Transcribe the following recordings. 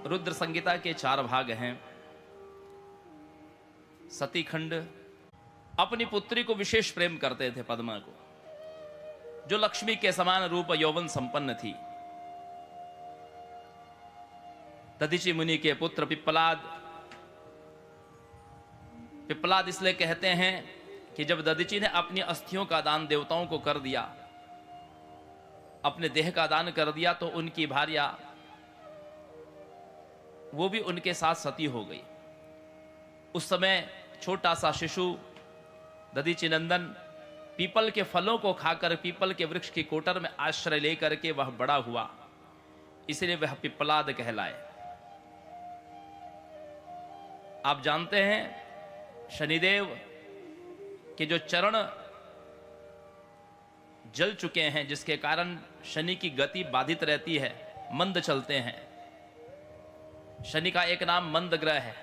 रुद्र संहिता के 4 भाग हैं। सती खंड अपनी पुत्री को विशेष प्रेम करते थे, पद्मा को, जो लक्ष्मी के समान रूप यौवन संपन्न थी। दधीचि मुनि के पुत्र पिप्पलाद इसलिए कहते हैं कि जब दधीचि ने अपनी अस्थियों का दान देवताओं को कर दिया, अपने देह का दान कर दिया, तो उनकी भार्या वो भी उनके साथ सती हो गई। उस समय छोटा सा शिशु दधीचि नंदन पीपल के फलों को खाकर पीपल के वृक्ष की कोटर में आश्रय लेकर के वह बड़ा हुआ, इसलिए वह पिप्पलाद कहलाए। आप जानते हैं शनिदेव के जो चरण जल चुके हैं, जिसके कारण शनि की गति बाधित रहती है, मंद चलते हैं। शनि का एक नाम मंद ग्रह है।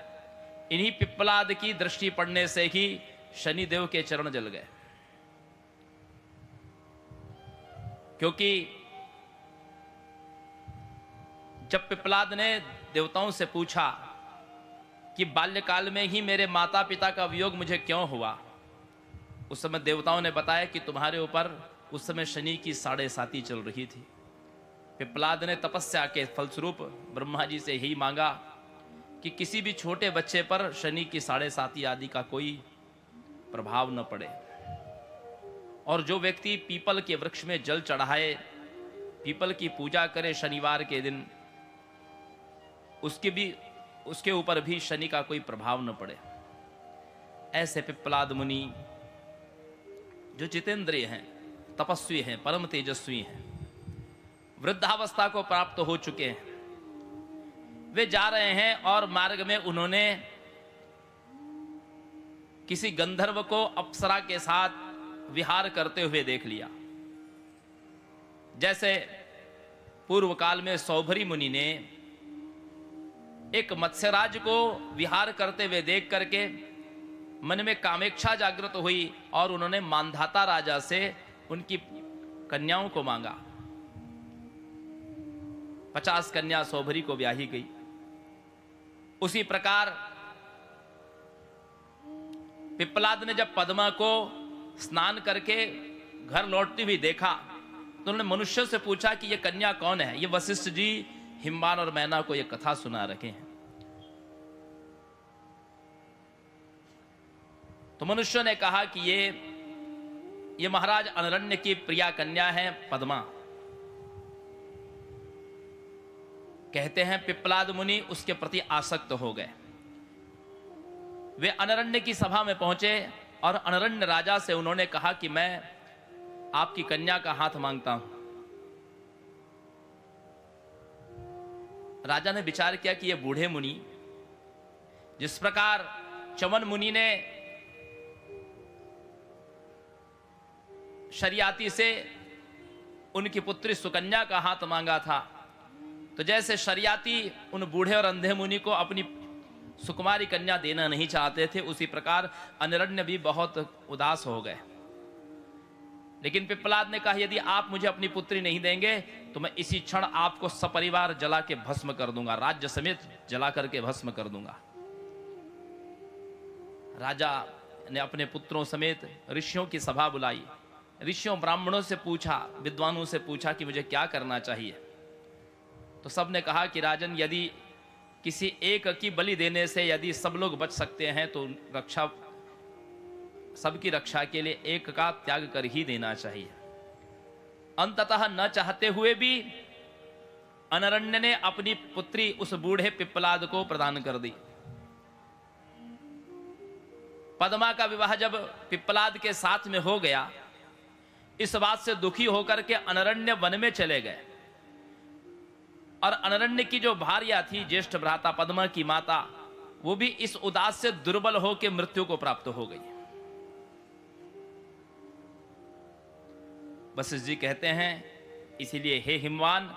इन्हीं पिप्पलाद की दृष्टि पड़ने से ही शनिदेव के चरण जल गए, क्योंकि जब पिप्पलाद ने देवताओं से पूछा कि बाल्यकाल में ही मेरे माता पिता का वियोग मुझे क्यों हुआ, उस समय देवताओं ने बताया कि तुम्हारे ऊपर उस समय शनि की 7.5 चल रही थी। पिप्पलाद ने तपस्या के फलस्वरूप ब्रह्मा जी से ही मांगा कि किसी भी छोटे बच्चे पर शनि की 7.5 आदि का कोई प्रभाव न पड़े, और जो व्यक्ति पीपल के वृक्ष में जल चढ़ाए, पीपल की पूजा करे शनिवार के दिन, उसके ऊपर भी शनि का कोई प्रभाव न पड़े। ऐसे पिप्पलाद मुनि जो जितेंद्रिय हैं, तपस्वी हैं, परम तेजस्वी हैं, वृद्धावस्था को प्राप्त हो चुके हैं, वे जा रहे हैं और मार्ग में उन्होंने किसी गंधर्व को अप्सरा के साथ विहार करते हुए देख लिया। जैसे पूर्व काल में सौभरी मुनि ने एक मत्स्यराज को विहार करते हुए देख करके मन में कामेक्षा जागृत हुई और उन्होंने मांधाता राजा से उनकी कन्याओं को मांगा। 50 कन्या सौभरी को ब्याही गई। उसी प्रकार पिप्पलाद ने जब पद्मा को स्नान करके घर लौटती हुई देखा, तो उन्होंने मनुष्य से पूछा कि यह कन्या कौन है। ये वशिष्ठ जी हिमवान और मैना को यह कथा सुना रखे हैं। तो मनुष्य ने कहा कि ये महाराज अनरण्य की प्रिया कन्या है पद्मा। कहते हैं पिप्पलाद मुनि उसके प्रति आसक्त हो गए। वे अनरण्य की सभा में पहुंचे और अनरण्य राजा से उन्होंने कहा कि मैं आपकी कन्या का हाथ मांगता हूं। राजा ने विचार किया कि ये बूढ़े मुनि, जिस प्रकार चवन मुनि ने शरियाती से उनकी पुत्री सुकन्या का हाथ मांगा था, तो जैसे शरियाती उन बूढ़े और अंधे मुनि को अपनी सुकुमारी कन्या देना नहीं चाहते थे, उसी प्रकार अनरण्य भी बहुत उदास हो गए। लेकिन पिप्पलाद ने कहा यदि आप मुझे अपनी पुत्री नहीं देंगे तो मैं इसी क्षण आपको सपरिवार जला के भस्म कर दूंगा, राज्य समेत जला करके भस्म कर दूंगा। राजा ने अपने पुत्रों समेत ऋषियों की सभा बुलाई। ऋषियों ब्राह्मणों से पूछा, विद्वानों से पूछा कि मुझे क्या करना चाहिए। तो सब ने कहा कि राजन, यदि किसी एक की बलि देने से यदि सब लोग बच सकते हैं तो सबकी रक्षा के लिए एक का त्याग कर ही देना चाहिए। अंततः न चाहते हुए भी अनरण्य ने अपनी पुत्री उस बूढ़े पिप्पलाद को प्रदान कर दी। पद्मा का विवाह जब पिप्पलाद के साथ में हो गया, इस बात से दुखी होकर के अनरण्य वन में चले गए, और अनरण्य की जो भार्या थी, ज्येष्ठ भ्राता पद्मा की माता, वो भी इस उदास से दुर्बल होकर मृत्यु को प्राप्त हो गई। वशिष्ठ जी कहते हैं इसीलिए हे हिमवान,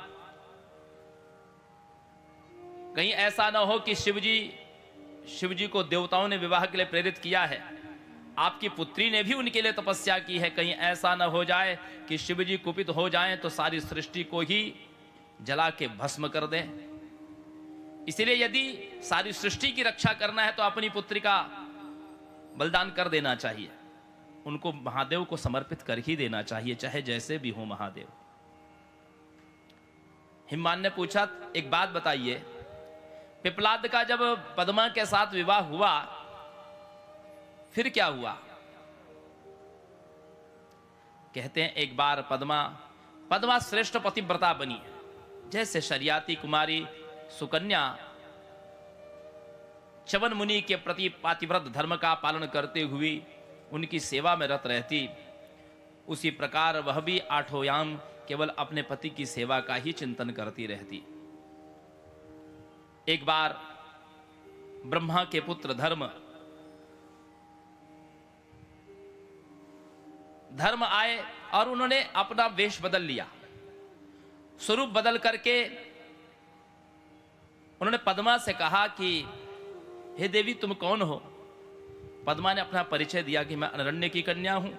कहीं ऐसा ना हो कि शिव जी को देवताओं ने विवाह के लिए प्रेरित किया है, आपकी पुत्री ने भी उनके लिए तपस्या की है, कहीं ऐसा ना हो जाए कि शिव जी कुपित हो जाएं तो सारी सृष्टि को ही जला के भस्म कर दें। इसीलिए यदि सारी सृष्टि की रक्षा करना है तो अपनी पुत्री का बलिदान कर देना चाहिए, उनको महादेव को समर्पित कर ही देना चाहिए, चाहे जैसे भी हो महादेव। हिमवान ने पूछा, एक बात बताइए, पिप्पलाद का जब पद्मा के साथ विवाह हुआ फिर क्या हुआ? कहते हैं एक बार पद्मा श्रेष्ठ पतिव्रता बनी, जैसे शरियाती कुमारी सुकन्या च्यवन मुनि के प्रति पातिव्रत धर्म का पालन करते हुए उनकी सेवा में रत रहती, उसी प्रकार वह भी आठों याम केवल अपने पति की सेवा का ही चिंतन करती रहती। एक बार ब्रह्मा के पुत्र धर्म आए और उन्होंने अपना वेश बदल लिया, स्वरूप बदल करके उन्होंने पद्मा से कहा कि हे देवी तुम कौन हो? पद्मा ने अपना परिचय दिया कि मैं अरण्य की कन्या हूं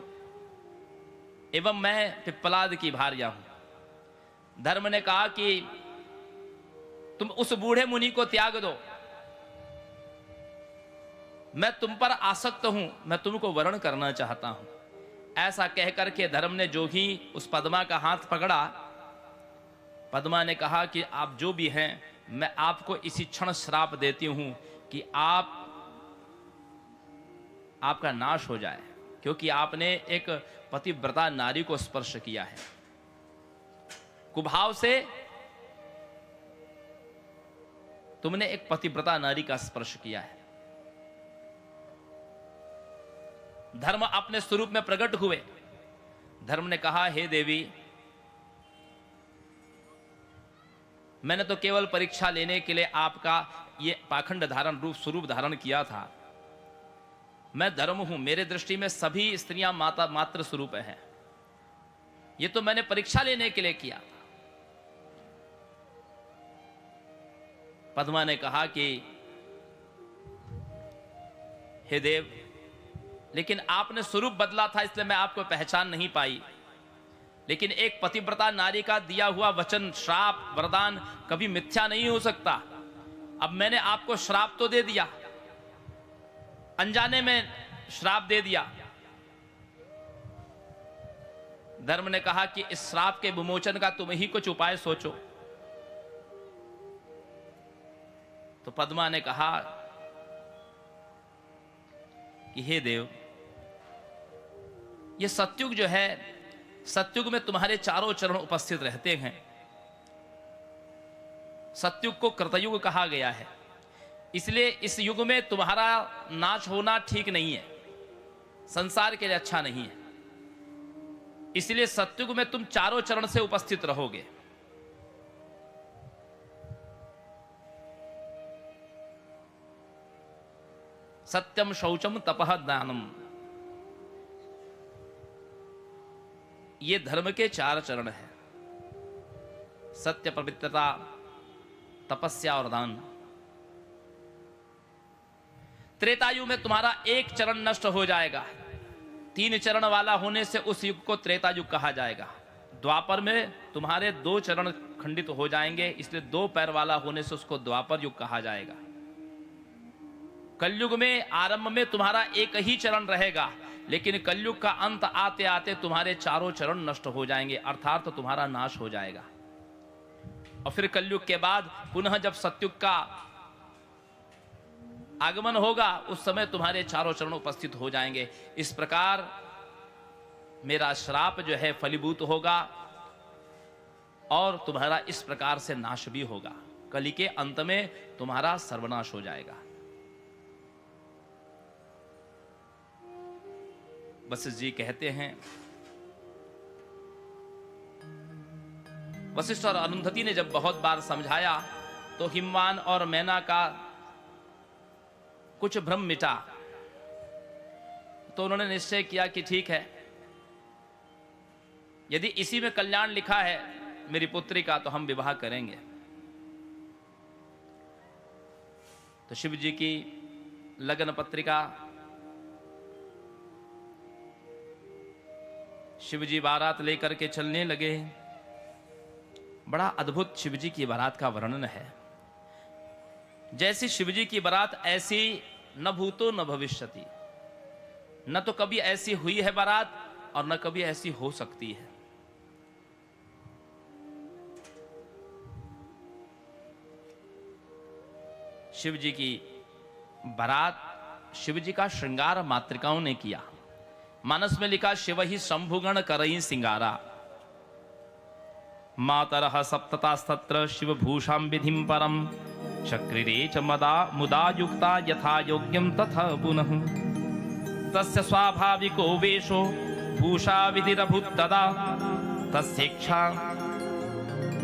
एवं मैं पिप्पलाद की भार्या हूं। धर्म ने कहा कि तुम उस बूढ़े मुनि को त्याग दो, मैं तुम पर आसक्त हूं, मैं तुमको वरण करना चाहता हूं। ऐसा कहकर के धर्म ने जो ही उस पद्मा का हाथ पकड़ा, पद्मा ने कहा कि आप जो भी हैं, मैं आपको इसी क्षण श्राप देती हूं कि आपका नाश हो जाए, क्योंकि आपने एक पतिव्रता नारी को स्पर्श किया है, कुभाव से तुमने एक पतिव्रता नारी का स्पर्श किया है। धर्म अपने स्वरूप में प्रकट हुए। धर्म ने कहा, हे देवी, मैंने तो केवल परीक्षा लेने के लिए आपका ये पाखंड धारण रूप स्वरूप धारण किया था। मैं धर्म हूं, मेरे दृष्टि में सभी स्त्रियां मात्र स्वरूप हैं, ये तो मैंने परीक्षा लेने के लिए किया। पद्मा ने कहा कि हे देव, लेकिन आपने स्वरूप बदला था इसलिए मैं आपको पहचान नहीं पाई, लेकिन एक पतिव्रता नारी का दिया हुआ वचन, श्राप, वरदान कभी मिथ्या नहीं हो सकता। अब मैंने आपको श्राप तो दे दिया, अनजाने में श्राप दे दिया। धर्म ने कहा कि इस श्राप के विमोचन का तुम ही कुछ उपाय सोचो। तो पद्मा ने कहा कि हे देव, ये सत्युग जो है, सत्युग में तुम्हारे चारों चरण उपस्थित रहते हैं। सत्युग को कृतयुग कहा गया है, इसलिए इस युग में तुम्हारा नाश होना ठीक नहीं है, संसार के लिए अच्छा नहीं है। इसलिए सत्युग में तुम चारों चरण से उपस्थित रहोगे। सत्यम शौचम तपः दानम, ये धर्म के 4 चरण हैं। सत्य, पवित्रता, तपस्या और दान। त्रेतायु में तुम्हारा एक चरण नष्ट हो जाएगा। 3 चरण वाला होने से उस युग को त्रेतायुग कहा जाएगा। द्वापर में तुम्हारे 2 चरण खंडित हो जाएंगे, इसलिए 2 पैर वाला होने से उसको द्वापर युग कहा जाएगा। कलयुग में आरंभ में तुम्हारा एक ही चरण रहेगा, लेकिन कलयुग का अंत आते आते तुम्हारे चारों चरण नष्ट हो जाएंगे, अर्थात तो तुम्हारा नाश हो जाएगा। और फिर कलयुग के बाद पुनः जब सत्युग का आगमन होगा, उस समय तुम्हारे चारों चरण उपस्थित हो जाएंगे। इस प्रकार मेरा श्राप जो है फलीभूत होगा और तुम्हारा इस प्रकार से नाश भी होगा। कली के अंत में तुम्हारा सर्वनाश हो जाएगा। वशिष्ठ जी कहते हैं, वशिष्ठ और अरुंधति ने जब बहुत बार समझाया तो हिमवान और मैना का कुछ भ्रम मिटा। तो उन्होंने निश्चय किया कि ठीक है, यदि इसी में कल्याण लिखा है मेरी पुत्री का, तो हम विवाह करेंगे। तो शिव जी की लगन पत्रिका, शिव जी बारात लेकर के चलने लगे। बड़ा अद्भुत शिव जी की बारात का वर्णन है। जैसी शिवजी की बारात ऐसी न भूतो न भविष्यति, न तो कभी ऐसी हुई है बारात और न कभी ऐसी हो सकती है। शिवजी की बारात, शिवजी का श्रृंगार मातृकाओं ने किया। मानस में लिखा, शिव ही शंभुगण करई सिंगारा, मातरः सप्ततास्तत्र शिवभूषां विधिं परम, चक्रिरे च मदा मुदा युक्ता यथा योग्यं तथा पुनः, तस्य स्वाभाविको वेशो भूषा विधिरभूत् तदा, तस्येच्छा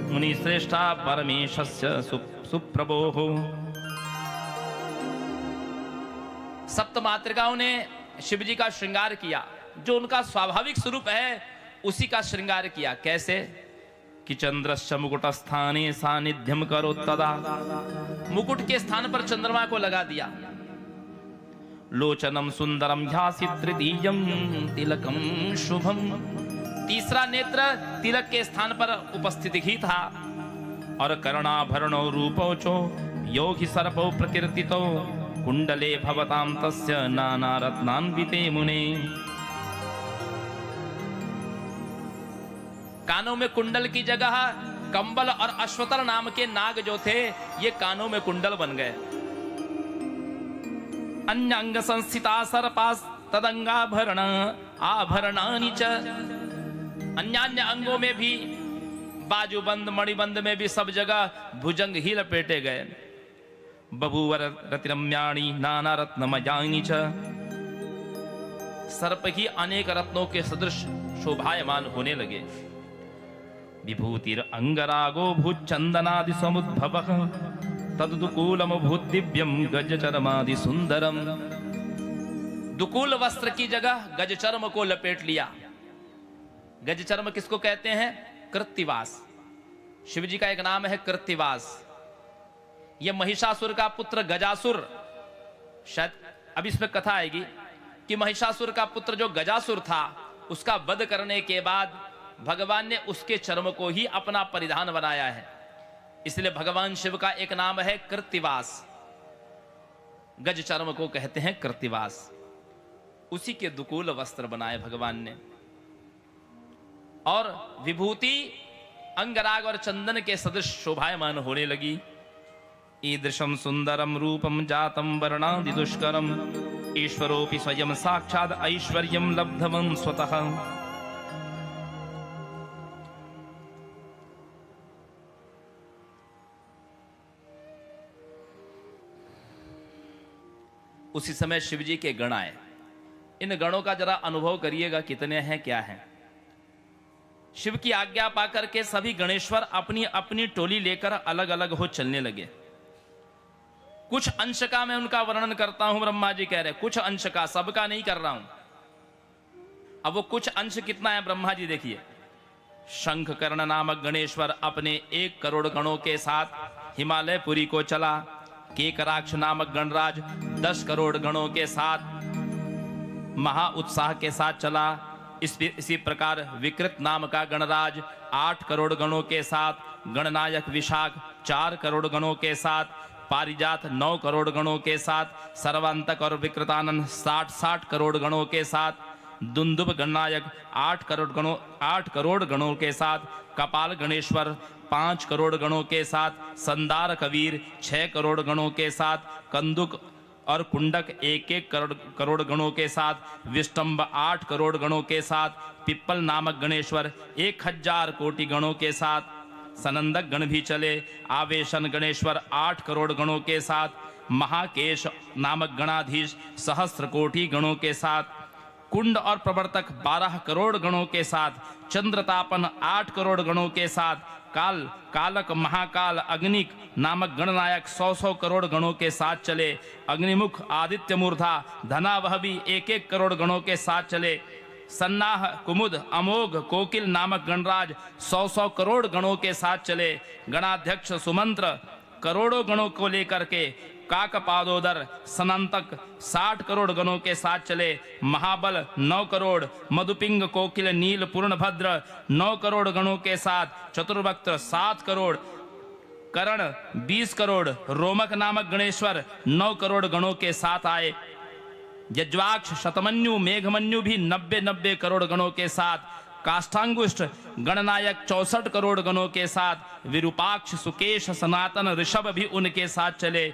मुनिश्रेष्ठा परमेशस्य सुप्रभोः। सप्त मातृकाओं ने शिवजी का श्रृंगार किया, जो उनका स्वाभाविक स्वरूप है उसी का श्रृंगार किया। कैसे कि चंद्रश्च मुकुटस्थाने सानिध्यम करो तदा, मुकुट के स्थान पर चंद्रमा को लगा दिया। लोचनम सुंदरम ध्यासी तृतीयम तिलकम शुभम, तीसरा नेत्र तिलक के स्थान पर उपस्थित ही था। और कर्णाभरणो रूपोचो योगी सर्पो प्रकीर्तितो, कुंडले भवतां तस्य नाना रत्नान्विते मुने। कानों में कुंडल की जगह कंबल और अश्वतर नाम के नाग जो थे, ये कानों में कुंडल बन गए। अन्यांग संस्थिता सर्पास तदंगाभरण आभरणानि च, अन्यान्य अंगों में भी, बाजूबंद मणिबंद में भी सब जगह भुजंग ही लपेटे गए। बभूवर रतिरम्याणि नाना रत्नमयानि च, सर्प ही अनेक रत्नों के सदृश शोभायमान होने लगे। विभूतिर अंगरागो भूचंदनादि समुद्भवः, तदुकूलम भूत दिव्यम गजचर्मादि सुंदरम। दुकूल वस्त्र की जगह गजचर्म को लपेट लिया। गजचर्म किसको कहते हैं? कृत्तिवास। शिवजी का एक नाम है कृत्तिवास। यह महिषासुर का पुत्र गजासुर, शायद अब इसमें कथा आएगी कि महिषासुर का पुत्र जो गजासुर था, उसका वध करने के बाद भगवान ने उसके चर्म को ही अपना परिधान बनाया है। इसलिए भगवान शिव का एक नाम है कृत्तिवास। गज चर्म को कहते हैं कृत्तिवास। उसी के दुकूल वस्त्र बनाए भगवान ने, और विभूति अंगराग और चंदन के सदृश शोभायमान होने लगी। ईदृशम सुंदरम रूपम जातम वर्णादि दुष्करम, ईश्वरोपि स्वयं साक्षात् ऐश्वर्यं लब्धवं स्वतः। उसी समय शिवजी के गण आए। इन गणों का जरा अनुभव करिएगा, कितने हैं, क्या हैं। शिव की आज्ञा पाकर के सभी गणेश्वर अपनी अपनी टोली लेकर अलग अलग हो चलने लगे। कुछ अंश का मैं उनका वर्णन करता हूं, ब्रह्मा जी कह रहे कुछ अंश का, सबका नहीं कर रहा हूं। अब वो कुछ अंश कितना है ब्रह्मा जी देखिए। शंख कर्ण नामक गणेश्वर अपने 1 करोड़ गणों के साथ हिमालयपुरी को चला। केकराक्ष नामक गणराज 10 करोड़ गणों के साथ महा उत्साह के साथ चला। इसी प्रकार विकृत नाम का गणराज 8 करोड़ गणों के साथ, गणनायक विशाख 4 करोड़ गणों के साथ, पारिजात 9 करोड़ गणों के साथ, सर्वांतक और विकृतानंद 60 करोड़ गणों के साथ, दुंदुभ गणनायक 8 करोड़ गणों के साथ, कपाल गणेश्वर 5 करोड़ गणों के साथ, संदार कबीर 6 करोड़ गणों के साथ, कंदुक और कुंडक 1 करोड़ गणों के साथ, विष्टंब 8 करोड़ गणों के साथ, पिप्पल नामक गणेश्वर 1000 कोटि गणों के साथ, सनंदक गण भी चले। आवेशन गणेश्वर 8 करोड़ गणों के साथ, महाकेश नामक गणाधीश 1000 कोटि गणों के साथ, कुंड और प्रवर्तक 12 करोड़ गणों के साथ, चंद्रतापन 8 करोड़ गणों के साथ, कालक महाकाल अग्निक नामक गणनायक 100 करोड़ गणों के साथ चले। अग्निमुख आदित्य मूर्धा धनावह भी 1 करोड़ गणों के साथ चले। सन्नाह कुमुद अमोघ कोकिल नामक गणराज 100 करोड़ गणों के साथ चले। गणाध्यक्ष सुमंत्र करोड़ों गणों को लेकर के, काकपादोदर सनंतक 60 करोड़ गणों के साथ चले। महाबल 9 करोड़, मधुपिंग कोकिल नील पूर्णभद्र 9 करोड़ गणों के साथ, चतुर्वक्त्र 7 करोड़, करण 20 करोड़, रोमक नामक गणेश्वर 9 करोड़ गणों के साथ आए। यज्वाक्ष, शतमन्यु, मेघमन्यु भी 90 करोड़ गणों के साथ। काष्ठांगुष्ठ गणनायक 64 करोड़ गणों के साथ। विरूपाक्ष, सुकेश, सनातन, ऋषभ भी उनके साथ चले।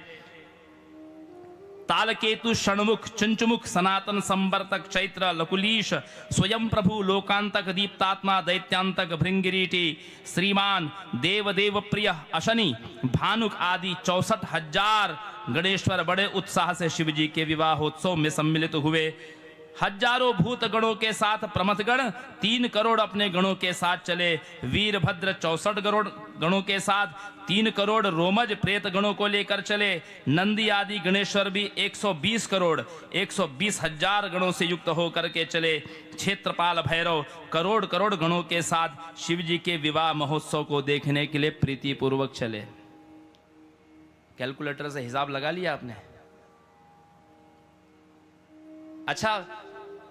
तालकेतु, षणमुख, चुंचुमुख, सनातन, संवर्तक, चैत्र, लकुलीश, स्वयं प्रभु, लोकांतक, दीप्तात्मा, दैत्यांतक, भृंगिरीटी, श्रीमान, देवदेव प्रिय, अशनि, भानुक आदि 64,000 गणेश्वर बड़े उत्साह से शिव जी के विवाहोत्सव में सम्मिलित हुए। हजारों भूत गणों के साथ प्रमथगण 3 करोड़ अपने गणों के साथ चले। वीरभद्र 64 करोड़ गणों के साथ, 3 करोड़ रोमज प्रेत गणों को लेकर चले। नंदी आदि गणेश्वर भी 120 करोड़ 120,000 गणों से युक्त होकर के चले। क्षेत्रपाल भैरव करोड़ करोड़ गणों के साथ शिव जी के विवाह महोत्सव को देखने के लिए प्रीतिपूर्वक चले। कैलकुलेटर से हिसाब लगा लिया आपने? अच्छा,